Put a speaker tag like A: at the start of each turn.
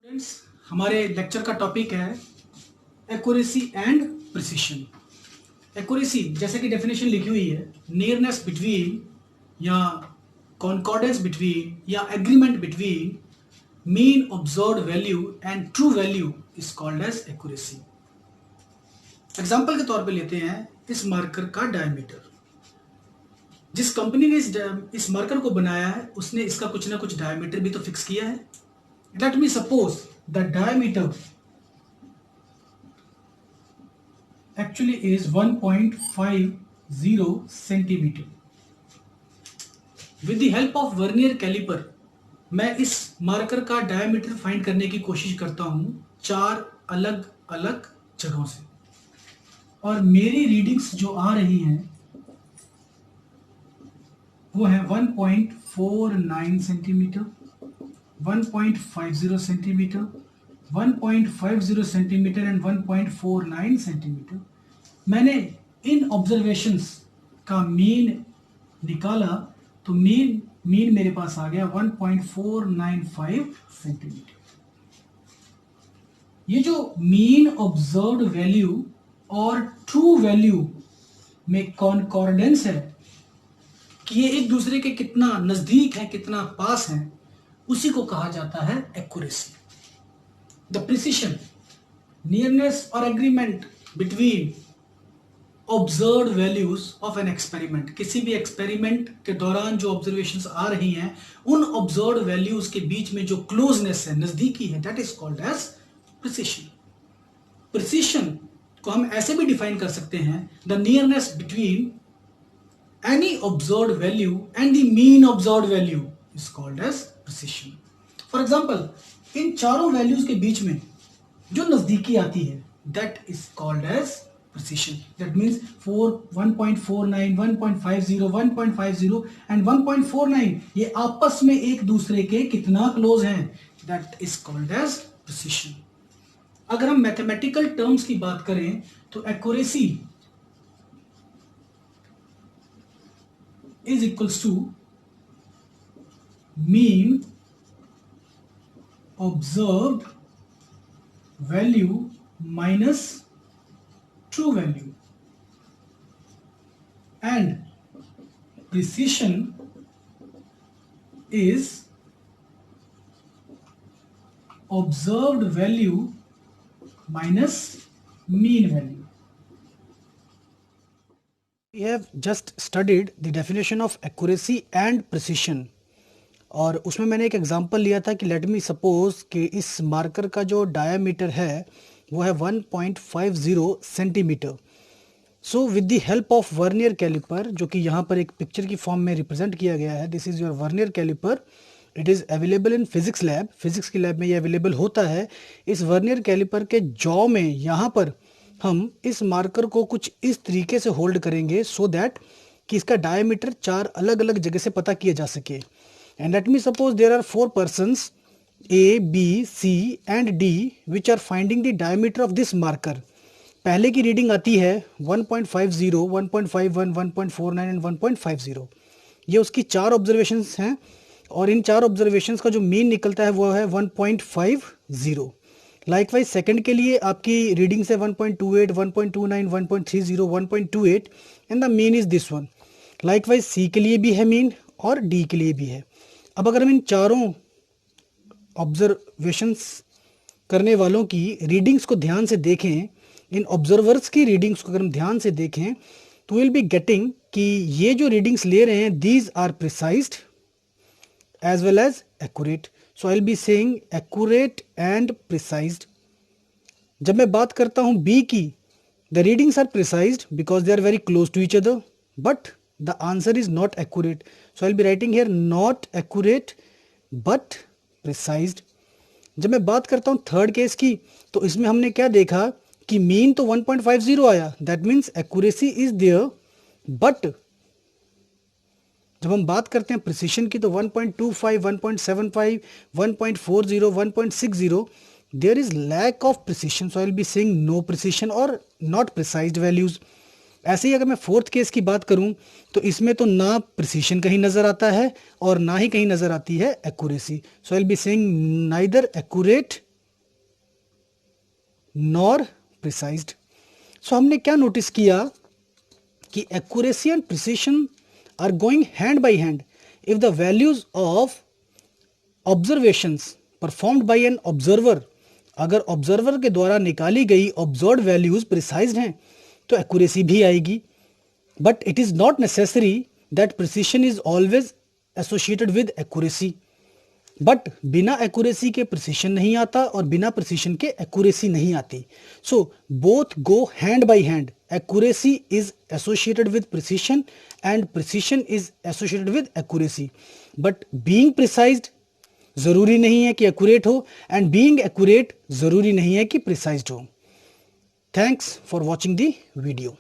A: Friends, हमारे lecture का topic है एक्यूरेसी एंड प्रिसिशन। एक्यूरेसी जैसे कि डेफिनेशन लिखी हुई है, नियरनेस बिटवीन या कॉन्कॉर्डेंस बिटवीन या agreement between mean observed value and true value is called as accuracy. Example के तौर पे लेते हैं इस मार्कर का डायमीटर। जिस कंपनी ने इस मार्कर को बनाया है उसने इसका कुछ ना कुछ डायमीटर भी तो फिक्स किया है। Let me suppose the diameter actually is 1.50 centimeter. With the help of vernier caliper, मैं इस मार्कर का डायमीटर फाइंड करने की कोशिश करता हूं 4 अलग अलग जगहों से, और मेरी रीडिंग्स जो आ रही हैं वो है 1.49 centimetre, 1.50 centimetre, 1.50 centimetre and 1.49 centimetre. मैंने इन ऑब्जर्वेशंस का मीन निकाला तो मीन मेरे पास आ गया 1.495 सेंटीमीटर। ये जो मीन ऑब्जर्व्ड वैल्यू और ट्रू वैल्यू में कॉन्कॉर्डेंस है कि ये एक दूसरे के कितना नजदीक है, कितना पास है, उसी को कहा जाता है एक्यूरेसी। द प्रिसिशन, नियरनेस और agreement between observed values of an experiment. किसी भी एक्सपेरिमेंट के दौरान जो ऑब्जर्वेशंस आ रही हैं उन ऑब्जर्व्ड वैल्यूज के बीच में जो क्लोजनेस है, नजदीकी है, that is called as precision. Precision को हम ऐसे भी डिफाइन कर सकते हैं, the nearness between any observed value and the mean observed value is called as precision. For example, इन चारों वैल्यूज के बीच में जो नजदीकी आती है that is called as precision. That means 1.49, 1.50, 1.50 and 1.49 ये आपस में एक दूसरे के कितना क्लोज हैं, that is called as precision. अगर हम मैथमेटिकल टर्म्स की बात करें तो accuracy is equals to mean observed value minus true value, and precision is observed value minus mean value. We have just studied the definition of accuracy and precision. और उसमें मैंने एक एग्जांपल लिया था कि लेट मी सपोज कि इस marker का जो डायामीटर है वो है 1.50 centimetre. So with the help of vernier calliper, जो कि यहाँ पर एक पिक्चर की फॉर्म में रिप्रेजेंट किया गया है, this is your vernier calliper. It is available in physics lab. Physics की लैब में ये अवेलेबल होता है। इस वर्नियर कैलिपर के जॉ में यहाँ पर हम इस मार्कर को कुछ इस तरीके से होल्ड करेंगे सो दैट कि इसका डायमीटर 4 अलग अलग जगह से पता किया जा सके। And let me suppose there are 4 persons A, B, C and D which are finding the diameter of this marker. पहले की रीडिंग आती है 1.50, 1.51, 1.49 and 1.50। ये उसकी 4 ऑब्जर्वेशंस हैं और इन 4 ऑब्जर्वेशंस का जो मीन निकलता है वो है 1.50। लाइकवाइज सेकंड के लिए आपकी रीडिंग्स है 1.28, 1.29, 1.30, 1.28 and the mean is this one. Likewise C के लिए भी है मीन और डी के लिए भी है। अब अगर हम इन चारों ऑब्जर्वेशंस करने वालों की रीडिंग्स को ध्यान से देखें, इन ऑब्जर्वर्स की रीडिंग्स को अगर हम ध्यान से देखें तो विल बी गेटिंग कि ये जो रीडिंग्स ले रहे हैं these are precise as well as accurate. So I will be saying accurate and precise. जब मैं बात करता हूँ बी की, the readings are precise because they are very close to each other, but the answer is not accurate. So I'll be writing here not accurate but precise. जब मैं बात करता हूँ थर्ड केस की तो इसमें हमने क्या देखा कि मीन तो 1.50 आया, that means accuracy is there, but जब हम बात करते हैं प्रिसिशन की तो 1.25, 1.75, 1.40, 1.60 there is lack of precision. So I will be saying no precision और नॉट प्रिसाइज्ड वैल्यूज। ऐसे ही अगर मैं फोर्थ केस की बात करूं तो इसमें तो ना प्रिसिशन कहीं नज़र आता है और ना ही कहीं नज़र आती है accuracy. So I will be saying neither accurate nor precise. So हमने क्या नोटिस किया कि accuracy and precision are going hand by hand. If the values of observations performed by an observer, अगर ऑब्जर्वर के द्वारा निकाली गई ऑब्जर्व्ड वैल्यूज प्रिसाइज्ड हैं तो एक्यूरेसी भी आएगी। But it is not necessary that precision is always associated with accuracy. But बिना एक्यूरेसी के प्रिसिशन नहीं आता और बिना प्रिसिशन के एक्यूरेसी नहीं आती। So both go hand by hand. Accuracy is associated with precision and precision is associated with accuracy. But being precise जरूरी नहीं है कि एक्यूरेट हो, एंड बीइंग एक्यूरेट जरूरी नहीं है कि प्रिसाइज्ड हो। Thanks for watching the video.